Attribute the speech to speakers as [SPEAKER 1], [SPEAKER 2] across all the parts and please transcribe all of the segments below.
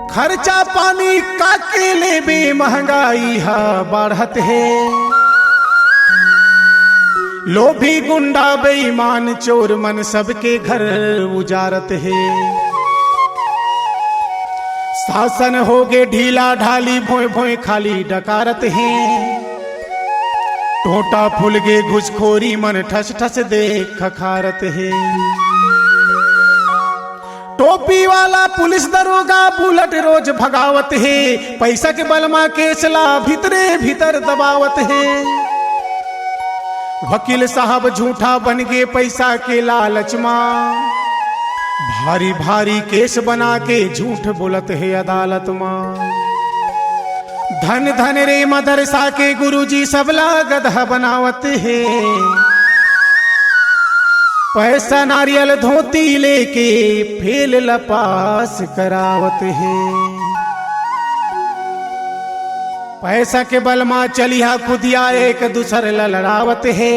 [SPEAKER 1] खर्चा पानी का केले में महंगाई हा बढ़त है। लोभी गुंडा बेईमान चोर मन सबके घर उजारत है। शासन हो गे ढीला ढाली भोय भोय खाली डकारत है। टोटा फूल गे घुसखोरी मन ठस ठस देख खखारत है। टोपी वाला पुलिस दरोगा बुलेट रोज भगावत है। पैसा के बलमा केसला भीतरे भीतर दबावत है। वकील साहब झूठा बन गए पैसा के लालच मां। भारी भारी केस बना के झूठ बोलत है अदालत मां। धन धन रे मदरसा के गुरुजी सबला गधा बनावत है। पैसा नारियल धोती लेके फेल लपास करावत है। पैसा के बलमा चलिया खुदिया एक दूसर लड़ावत है।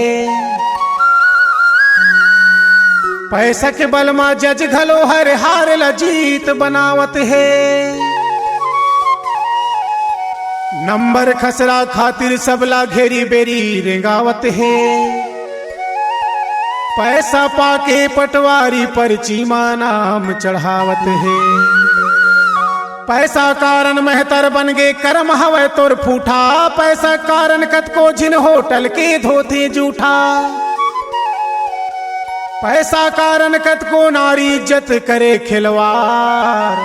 [SPEAKER 1] पैसा के बलमा जज घलो हर हार जीत बनावत है। नंबर खसरा खातिर सबला घेरी बेरी रेंगावत है। पैसा पाके पटवारी पर चीमा नाम चढ़ावत है। पैसा कारण मेहतर बन गे कर्म हवे तोर फूठा। पैसा कारण कत को जिन होटल के धोते जूठा। पैसा कारण कत को नारी इज्जत करे खिलवार।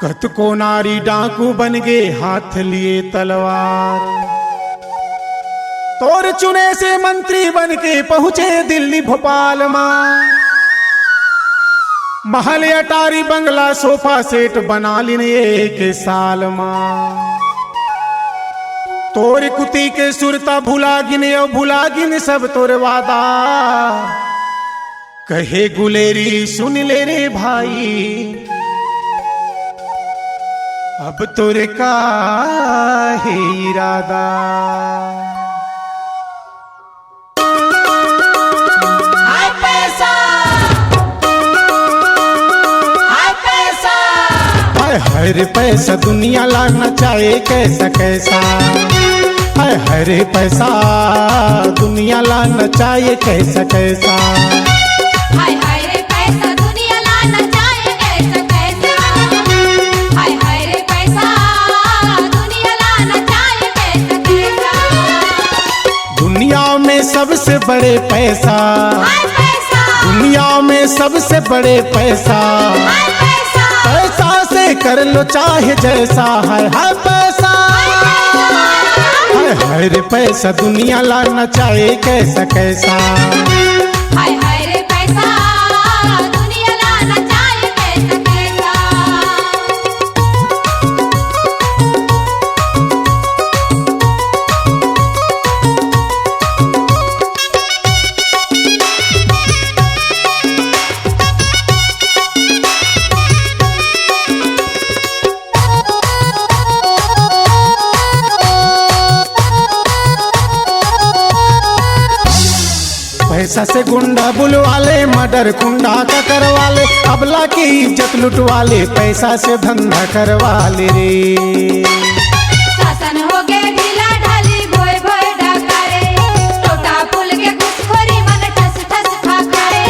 [SPEAKER 1] कत को नारी डाकू बन गे हाथ लिए तलवार। तोर चुने से मंत्री बन के पहुंचे दिल्ली भोपाल मां। महल अटारी बंगला सोफा सेट बना लिन एक साल मां। तोर कुती के सुरता भुला गिने और भुला गिन सब तोर वादा। कहे गुलेरी सुन ले रे भाई अब तोरे का है इरादा। हर पैसा दुनिया लाना चाहे कैसा कैसा। हर पैसा दुनिया लाना चाहे कैसा कैसा।
[SPEAKER 2] हाय हाय रे पैसा दुनिया लाना चाहे कैसा कैसा। हाय हाय रे पैसा दुनिया लाना चाहे कैसा कैसा।
[SPEAKER 1] दुनिया में सबसे बड़े पैसा।
[SPEAKER 2] हाय पैसा
[SPEAKER 1] दुनिया में सबसे बड़े पैसा।
[SPEAKER 2] हाय पैसा
[SPEAKER 1] पैसा से कर लो चाहे जैसा। हाय पैसा हाय रे पैसा दुनिया लाना चाहे कैसा कैसा।
[SPEAKER 2] हाय हाय रे पैसा दुनिया लाना चाहे कैसा कैसा।
[SPEAKER 1] पैसा से गुंडा बुलवाले मर्डर कुंडा का करवाले। अबला की इज्जत लुटवाले पैसा से धंधा करवाले रे।
[SPEAKER 2] शासन हो गए ढीला ढाली भोय भोय डकारे। टोटा पुल के घुसखोरी मन ठस ठस खाकारे।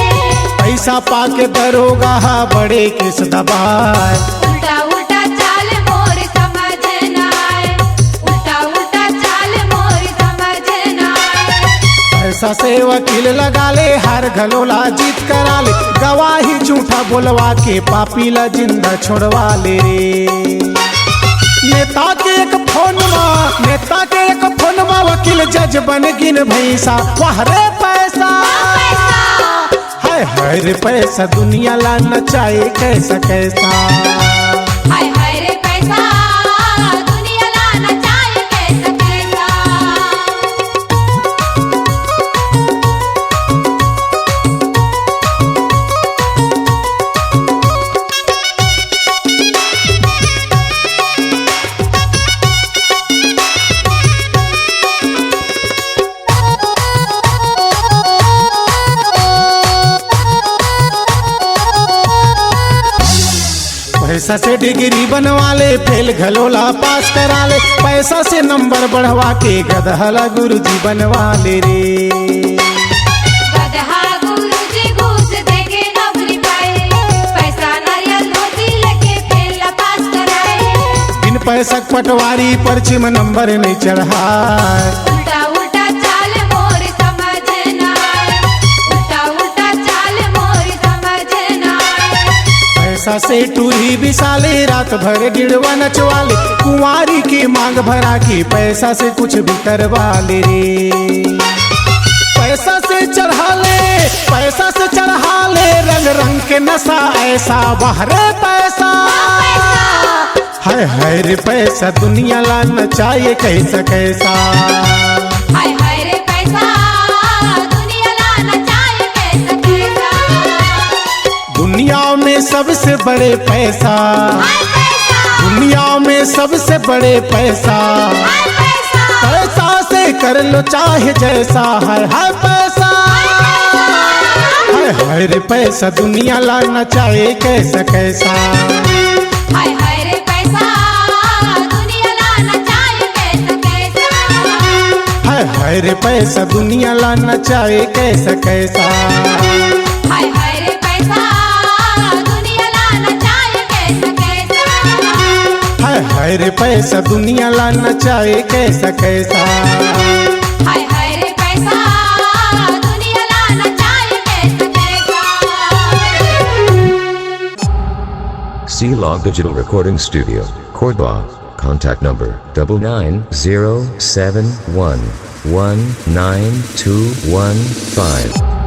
[SPEAKER 1] पैसा पाके दरोगा बड़े केस दबाए।
[SPEAKER 2] उल्टा उल्टा चाल मोरी समझ न आए। उल्टा उल्टा चाल मोरी समझ न आए।
[SPEAKER 1] पैसा से वकील लगा ले हर घलोला जीत करा ले। गवाही झूठा बोलवा के पापी ला जिंदा छोड़वा ले रे। नेता के एक फोन में वकील जज बन गिन भैसा। वाह रे पैसा हाय हाय रे पैसा दुनिया लाना चाहे कैसा कैसा।
[SPEAKER 2] हाय हाय रे पैसा दुनिया लाना चाहे कैसा कैसा।
[SPEAKER 1] पैसा से डिग्री बनवा ले, फेल घलोला पास करा ले, पैसा से नंबर बढ़वा के गधला गुरुजी बनवा ले रे।
[SPEAKER 2] गदहा गुरुजी घूस देके नौकरी पाए, पैसा नारियल धोती लेके फेल पास कराए।
[SPEAKER 1] बिन पैसा पटवारी पर्ची में नंबर नहीं चढ़ाए,
[SPEAKER 2] उल्टा उल्टा चाल मोर समझ ना आए, उल्टा उल्टा चाल मोर समझ ना आए।
[SPEAKER 1] पैसा से टूरी बिसाले, रात भर गिड़वा नचवाले, कुंवारी की मांग भरा के पैसा से कुछ भी करवा ले रे। पैसा से चढ़ा ले, पैसा से चढ़ा ले, रंग रंग के नशा ऐसा बहरे पैसा। हाय हाय रे पैसा दुनिया ला नचाए कैसा कैसा।
[SPEAKER 2] हाय हाय रे पैसा दुनिया ला नचाए कैसा कैसा।
[SPEAKER 1] दुनिया में सबसे बड़े पैसा,
[SPEAKER 2] हाय पैसा,
[SPEAKER 1] दुनिया में सबसे बड़े पैसा।
[SPEAKER 2] हाय पैसा,
[SPEAKER 1] पैसा से कर लो चाहे जैसा। हाय हाय पैसा, हाय हाय रे पैसा दुनिया ला नचाए कैसा कैसा।
[SPEAKER 2] हाय हाय रे पैसा दुनिया ला नचाए कैसा कैसा।
[SPEAKER 1] हाय हाय रे पैसा दुनिया ला नचाए कैसा कैसा।
[SPEAKER 2] हाय हाय रे पैसा दुनिया ला नचाए कैसा कैसा।
[SPEAKER 1] हाय हाय रे पैसा दुनिया ला नचाए कैसा कैसा।
[SPEAKER 2] हाय हाय रे पैसा दुनिया ला नचाए कैसा कैसा।
[SPEAKER 3] C-Log Digital Recording Studio, Cordoba. Contact number 9907119215.